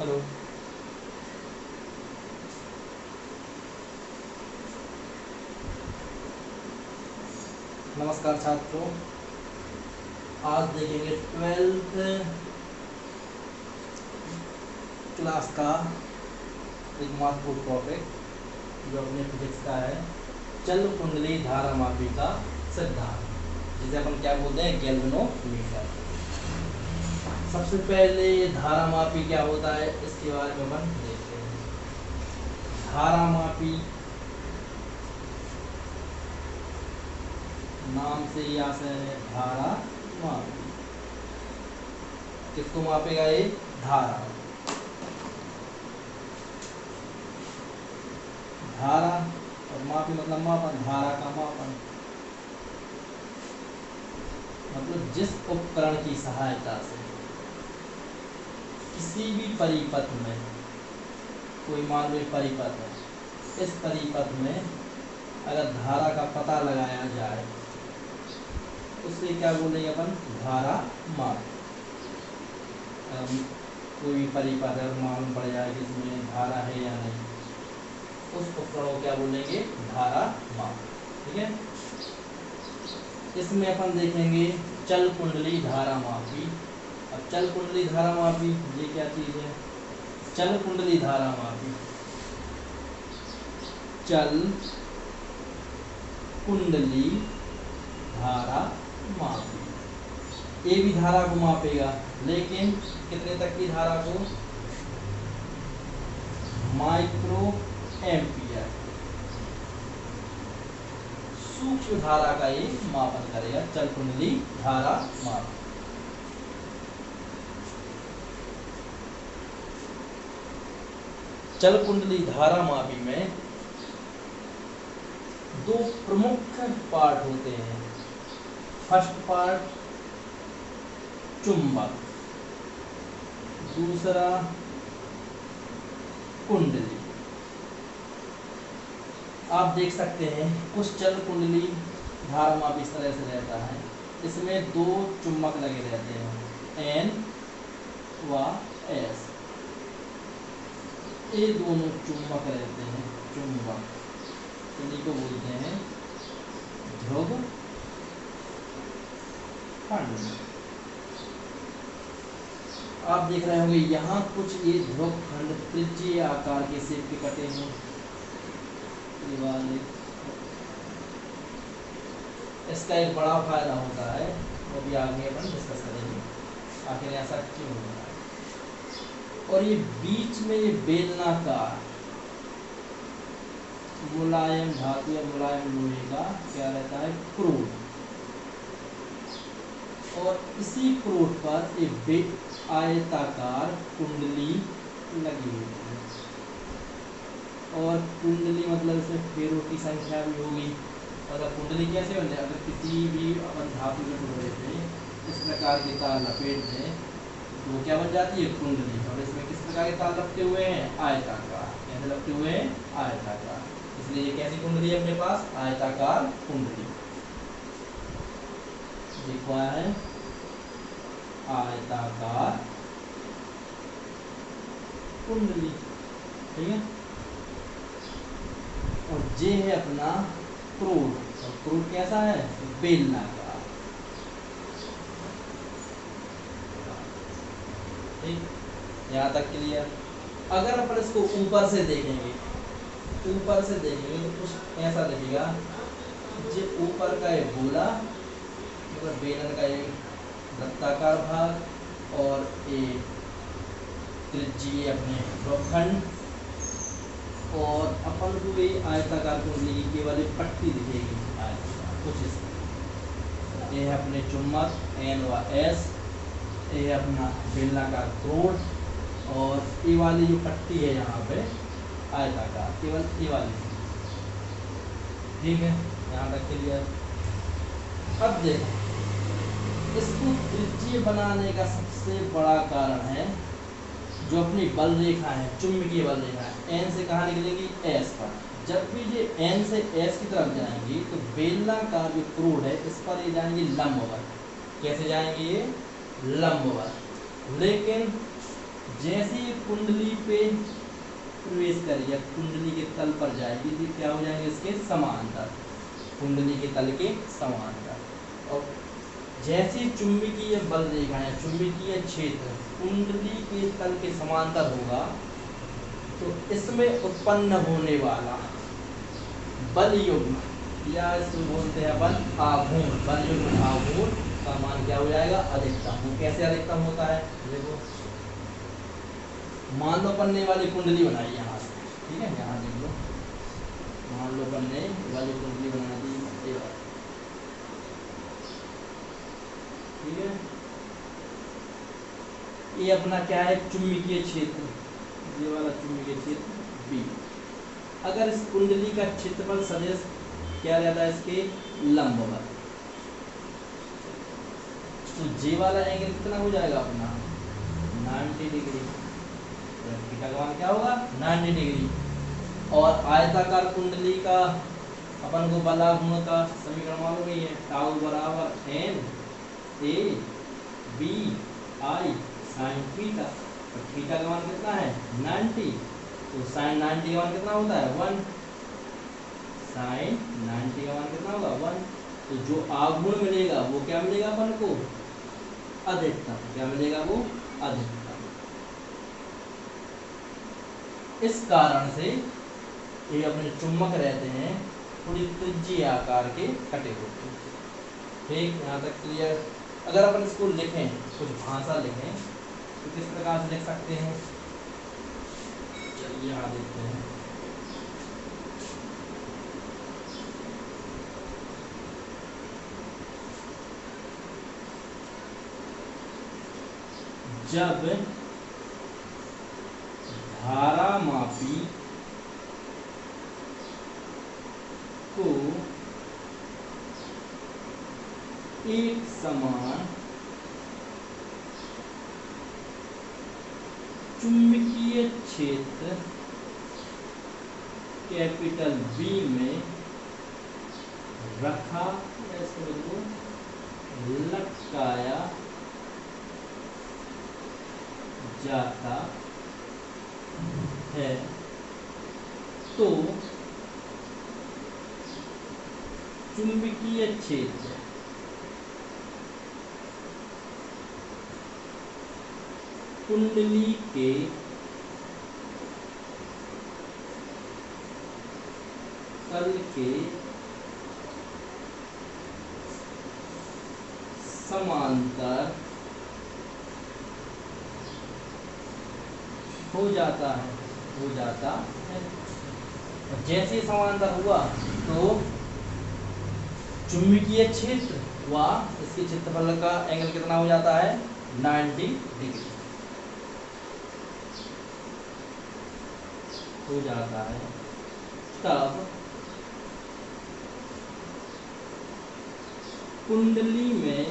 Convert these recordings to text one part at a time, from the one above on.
Hello. नमस्कार छात्रों, आज देखेंगे 12th क्लास का एक महत्वपूर्ण टॉपिक जो अपने फिजिक्स का है, चल कुंडली धारामापी का सिद्धांत, जिसे अपन क्या बोलते हैं, गैल्वेनोमीटर। सबसे पहले धारामापी क्या होता है इसके बारे में अपन देखते हैं। धारामापी नाम से ही आशय है, धारा मापी। किसको मापेगा? ये धारा। धारा और मापी मतलब मापन, धारा का मापन मतलब जिस उपकरण की सहायता से किसी भी परिपथ में, कोई मान लो परिपथ है, इस परिपथ में अगर धारा का पता लगाया जाए उससे क्या बोलेंगे अपन? धारा माप। कोई भी परिपथ है, मालूम पड़ जाए कि इसमें धारा है या नहीं, उस उपकरण को क्या बोलेंगे? धारा माप। ठीक है। इसमें अपन देखेंगे चल कुंडली धारा मापी। अब चल कुंडली धारा मापी ये क्या चीज है? चल कुंडली धारा मापी, चल कुंडली धारा मापी, ये भी धारा को मापेगा, लेकिन कितने तक की धारा को? माइक्रो एम्पियर, सूक्ष्म धारा का ये मापन करेगा। चल कुंडली धारा माप। चल कुंडली धारा मापी में दो प्रमुख पार्ट होते हैं। फर्स्ट पार्ट चुंबक, दूसरा कुंडली। आप देख सकते हैं कुछ चल कुंडली धारा माप इस तरह से रहता है, इसमें दो चुंबक लगे रहते हैं, N व S। ये दोनों चुंबक रहते हैं, चुंबक, इन्हीं को बोलते हैं ध्रुव खंड। आप देख रहे होंगे यहाँ कुछ ये ध्रुव खंड त्रिज्यीय आकार के शेप के कटे हैं, ये वाले। इसका एक बड़ा फायदा होता है, वो भी आगे अपन डिस्कस करेंगे, आखिर ऐसा क्यों होता है। और ये बीच में ये बेलनाकार मुलायम धातु या मुलायम लोहे का क्या रहता है? क्रोड। और इसी क्रोड पर एक आयताकार कुंडली लगी हुई है, और कुंडली मतलब इसमें फेरों की संख्या भी होगी। और अब कुंडली कैसे बन जाए? अगर किसी भी अपन धातु के टुकड़े पे इस प्रकार के तार लपेट दें तो क्या बन जाती है? कुंडली। और इसमें किस प्रकार के तार लपटे हुए हैं? आयताकार। कैसे लपटे हुए हैं? आयताकार। इसलिए ये कैसी कुंडली है अपने पास? आयताकार कुंडली। देखो है आयताकार कुंडली। ठीक है। और ये है अपना क्रोड। और क्रोड कैसा है? बेलनाकार। ठीक, यहाँ तक क्लियर। अगर अपन इसको ऊपर से देखेंगे, ऊपर से देखेंगे तो कुछ ऐसा दिखेगा। जो ऊपर का एक गोला मतलब बेलन का एक वृत्ताकार भाग, और एक त्रिज्यीय अपने ध्रुवखंड, और अपन को ये आयताकार कुंडली की केवल एक पट्टी दिखेगी आयताकार, कुछ इस तरह। ये है अपने चुंबक N व S, ये है अपना बेलनाकार क्रोड, और ये वाली जो पट्टी है यहाँ पे आयताकार, केवल ये वाली। ठीक है, यहाँ तक क्लियर। अब देखो, इसको त्रिज्यीय बनाने का सबसे बड़ा कारण है जो अपनी बल रेखा है, चुंबकीय बल रेखा है, N से कहाँ निकलेगी? S पर। जब भी ये N से S की तरफ जाएंगी तो बेलनाकार जो क्रोड है इस पर ये जाएंगी लंबवत। कैसे जाएंगे? ये लंबवत। लेकिन जैसे ये कुंडली पे प्रवेश करेगी, कुंडली के तल पर जाएगी तो क्या हो जाएंगे इसके समांतर, कुंडली के तल के समांतर। और जैसे चुंबकीय बल रेखा है, चुंबकीय क्षेत्र कुंडली के तल के समांतर होगा तो इसमें उत्पन्न होने वाला बल युग्म या इसको बोलते हैं बल आघूर्ण, बल युग्म आघूर्ण का मान क्या हो जाएगा, अधिकतम। वो कैसे अधिकतम होता है, देखो मान लो पन्ने वाली कुंडली बनाई यहाँ से, ठीक है, यहाँ देख लो, मान लो पन्ने वाली कुंडली बना दी, ठीक है। ये अपना क्या है, चुंबकीय क्षेत्र, ये वाला चुंबकीय क्षेत्र बी। अगर इस कुंडली का क्षेत्रफल सदिश क्या रहता है इसके लंबवत, तो जे वाला एंगल कितना हो जाएगा अपना 90 डिग्री, थीटा का मान क्या होगा 90 डिग्री। और आयताकार कुंडली का अपन को बलाघूर्ण का समीकरण मालूम ही है, टाउ बराबर N A B I sine theta, और थीटा का मान कितना है 90, तो साइन 90 का मान कितना होता है 1, साइन 90 का मान कितना होगा 1। तो जो आघूर्ण मिलेगा वो क्या मिलेगा अपन को, अधिकतम, क्या मिलेगा वो अधिकतम। इस कारण से ये अपने चुंबक रहते हैं थोड़ी त्रिज्यीय आकार के कटे होते हैं, ठीक, यहाँ तक क्लियर। अगर अपन इसको लिखें, कुछ भाषा लिखें तो किस प्रकार से लिख सकते हैं, चलिए यहाँ देखते हैं। जब धारामापी को एक समान चुंबकीय क्षेत्र कैपिटल बी में रखा, लटकाया जाता है तो चुंबकीय क्षेत्र कुंडली के तल के समांतर हो जाता है, हो जाता है। और जैसे ही समांतर हुआ तो चुंबकीय क्षेत्र व इसके क्षेत्रफल का एंगल कितना हो जाता है 90 डिग्री हो जाता है। तब कुंडली में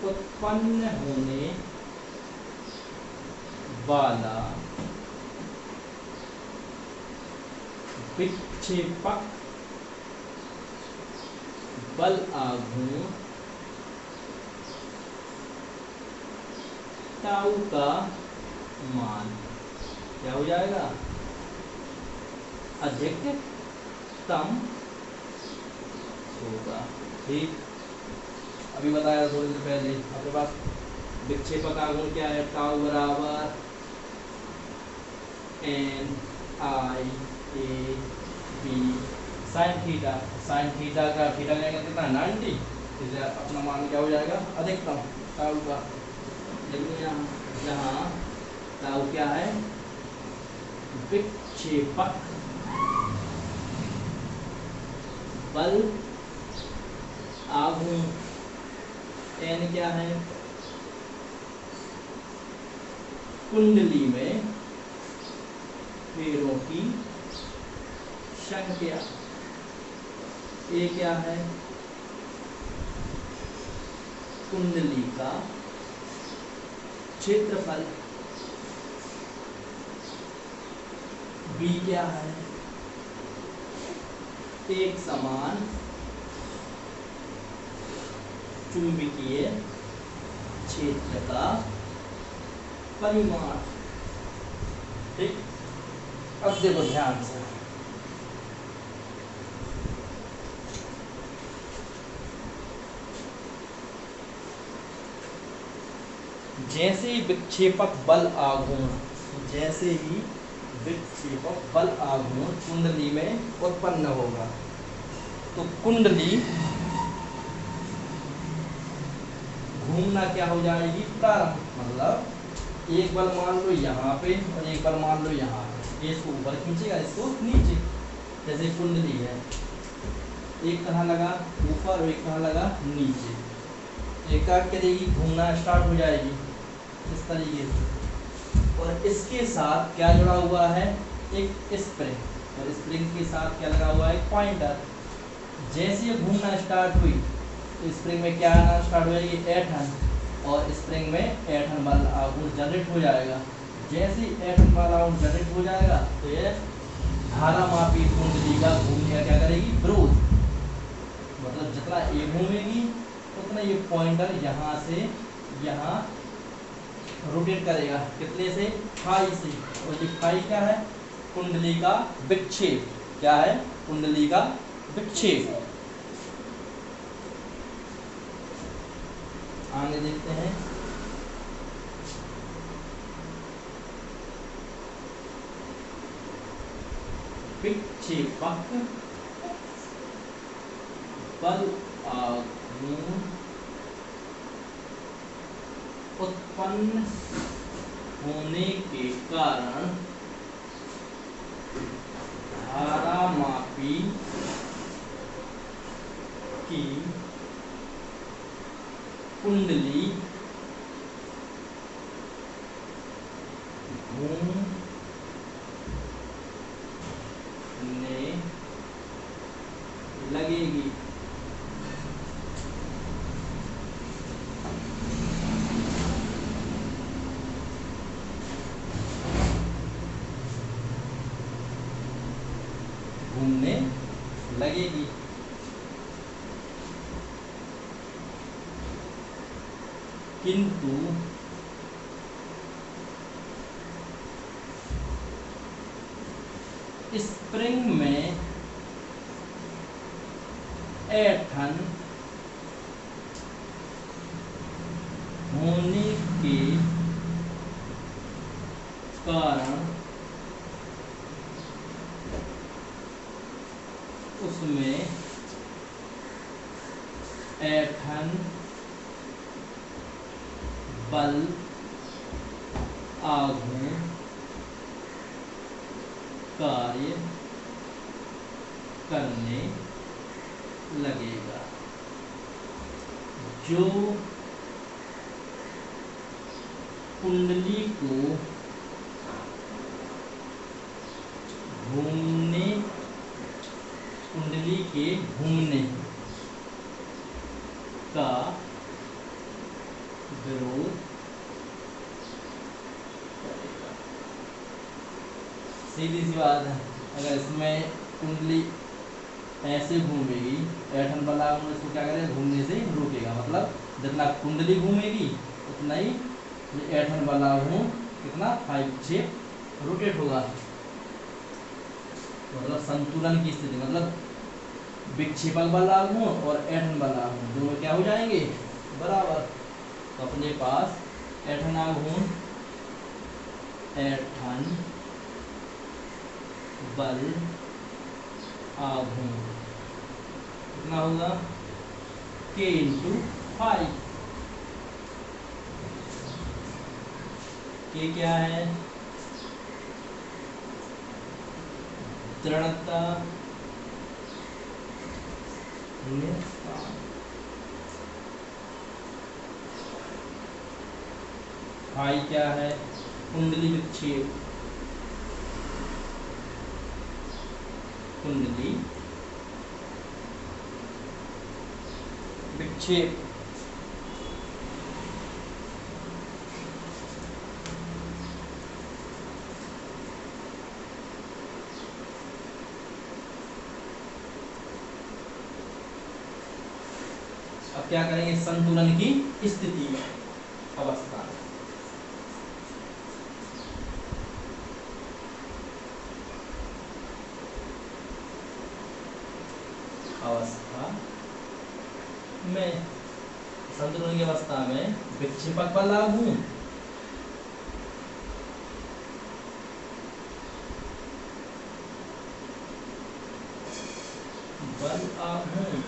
उत्पन्न होने वाला विक्षेपक बल आघूर्ण टाउ का मान क्या हो जाएगा, अधिकतम होगा, ठीक। अभी बताया थोड़ी देर पहले अपने पास विक्षेपक आघूर्ण क्या है, टाउ बराबर N I A B sine theta, sine theta का कितना 90, इसलिए अपना मान क्या हो जाएगा अधिकतम टाउ का। देखिए यहाँ टाउ क्या है, विक्षेपक बल आघूर्ण, एन क्या है कुंडली में फेरों की संख्या, ए क्या है कुंडली का क्षेत्रफल, बी क्या है एक समान चुंबकीय क्षेत्र का परिमाण। ठीक, अब देखो ध्यान से, जैसे ही विक्षेपक बल आघूर्ण, जैसे ही विक्षेपक बल आघूर्ण कुंडली में उत्पन्न होगा, तो कुंडली घूमना क्या हो जाएगी, प्रारंभ। मतलब एक बल मान लो यहाँ पे और एक बल मान लो यहाँ पे, इसको ऊपर खींचेगा, इसको नीचे। जैसे कुंडली है, एक कहाँ लगा ऊपर और एक कहाँ लगा नीचे, एक क्या करेगी, घूमना स्टार्ट हो जाएगी इस तरीके से। और इसके साथ क्या जुड़ा हुआ है, एक स्प्रिंग, और स्प्रिंग के साथ क्या लगा हुआ है, एक पॉइंटर। जैसे ये घूमना स्टार्ट हुई तो स्प्रिंग में क्या आना स्टार्ट हो जाएगी, ऐंठन, और स्प्रिंग में ऐंठन बल आघूर्ण जनरेट हो जाएगा। जैसे ही ऐंठन बल आघूर्ण जनरेट हो जाएगा तो ये धारामापी कुंडली का घूमने का क्या करेगी, विरोध। मतलब जितना ये घूमेगी उतना ये पॉइंटर यहाँ से यहाँ रोटेट करेगा, कितने से, फाई से। और ये फाई क्या है, कुंडली का विक्षेप। क्या है, कुंडली का विक्षेप। आगे देखते हैं, विक्षेपक बल आघूर्ण उत्पन्न होने के कारण धारामापी की कुंडली घूमने लगेगी। घूमने लगेगी। किंतु स्प्रिंग में ऐंठन होने के कारण उसमें ऐंठन बल आघूर्ण कार्य करने लगेगा। जो कुंडली को घूमने, कुंडली के घूमने का विरोध करेगा। सीधी सी बात है, अगर इसमें कुंडली ऐसे घूमेगी, ऐंठन बल आघूर्ण इसको क्या करेगा, घूमने से रोकेगा। मतलब जितना कुंडली घूमेगी उतना ही ये ऐंठन बल आघूर्ण कितना, फाई विक्षेप रोटेट होगा। मतलब संतुलन की स्थिति, मतलब विक्षेपक बल आघूर्ण और ऐंठन बल आघूर्ण दोनों क्या हो जाएंगे, बराबर। तो अपने पास ऐंठन आघूर्ण, ऐंठन बल आघूर्ण कितना होगा, K × फाई। K क्या है, दृढ़ता, फाई क्या है, कुंडली विक्षेप, कुंडली विक्षेप। अब क्या करेंगे, संतुलन की स्थिति में अवस्था में। अवस्था में संतुलन की अवस्था में विक्षेपक बल लागू बल आघूर्ण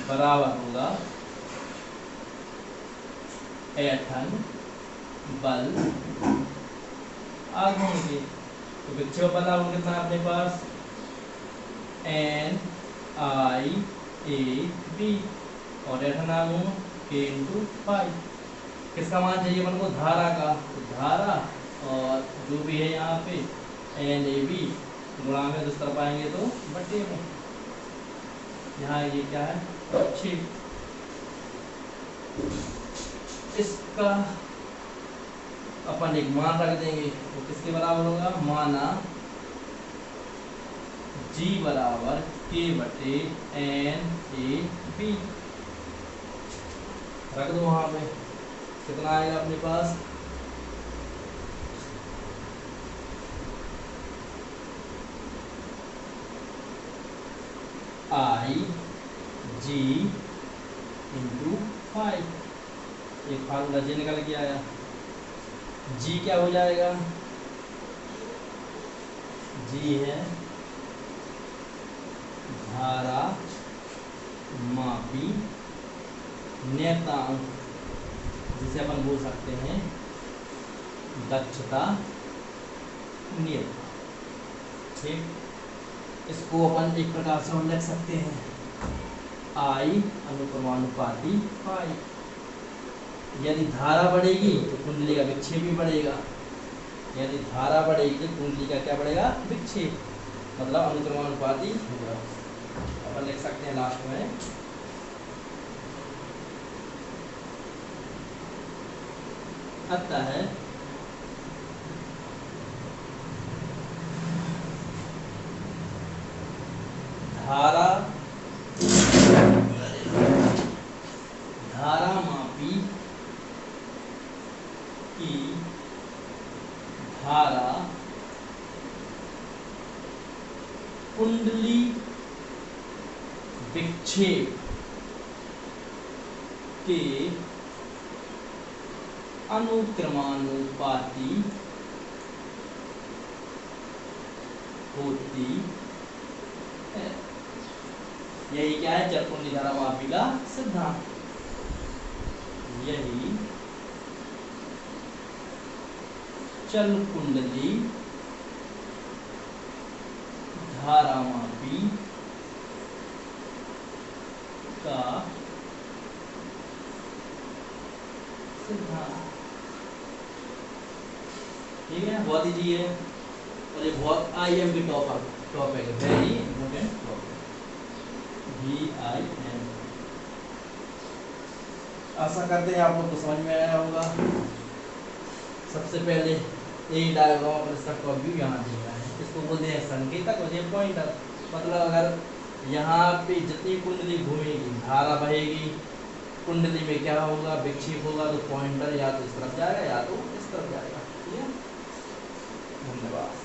बराबर होगा ऐंठन बल आघूर्ण के। तो विक्षेपक बल आघूर्ण कितना है अपने पास एन आई ए बी और ऐंठन आघूर्ण के इंटू पाई। किसका मान चाहिए अपन को धारा का, तो धारा और जो भी है यहाँ पे एन ए बी गुणा में दूसरा पाएंगे तो बट्टे में। यहाँ ये क्या है 6। इसका अपन एक मान रख देंगे तो किसके बराबर होगा, माना G बराबर K बटे एन ए बी रख दो वहां पे। कितना आएगा अपने पास आई जी इंटू 5। एक फार्मूला जी निकल के आया। जी क्या हो जाएगा, जी है धारा मापी नियतांक, जिसे अपन बोल सकते हैं दक्षता नियतांक। ठीक, इसको अपन एक प्रकार से हम लिख सकते हैं आई अनुक्रमानुपाती पाई। यदि धारा बढ़ेगी तो कुंडली का विक्षेप भी बढ़ेगा, यदि धारा बढ़ेगी तो कुंडली का क्या बढ़ेगा, विक्षेप, मतलब अनुक्रमानुपाती होगा। अपन लिख सकते हैं लास्ट में अतः धारा मापी की धारा कुंडली विक्षेप के अनुक्रमानुपाती होती है। यही क्या है, चरकुंडली धारा मापी का सिद्धांत। यही चल कुंडली धारा मापी का सिद्धांत। ठीक है, बहुत इजी है और ये बहुत IMP टॉपिक है, वेरी इंपॉर्टेंट टॉपिक, VIM। आशा करते हैं आप लोग को समझ में आया होगा। सबसे पहले एक डायग्राम और इसका टॉप व्यू यहाँ दिया है, इसको बोलते हैं संकेतक और ये पॉइंटर। मतलब अगर यहाँ पे जितनी कुंडली घूमेगी धारा बहेगी, कुंडली में क्या होगा, विक्षेप होगा, तो पॉइंटर या तो इस तरफ जाएगा या तो इस तरफ जाएगा। ठीक है, धन्यवाद।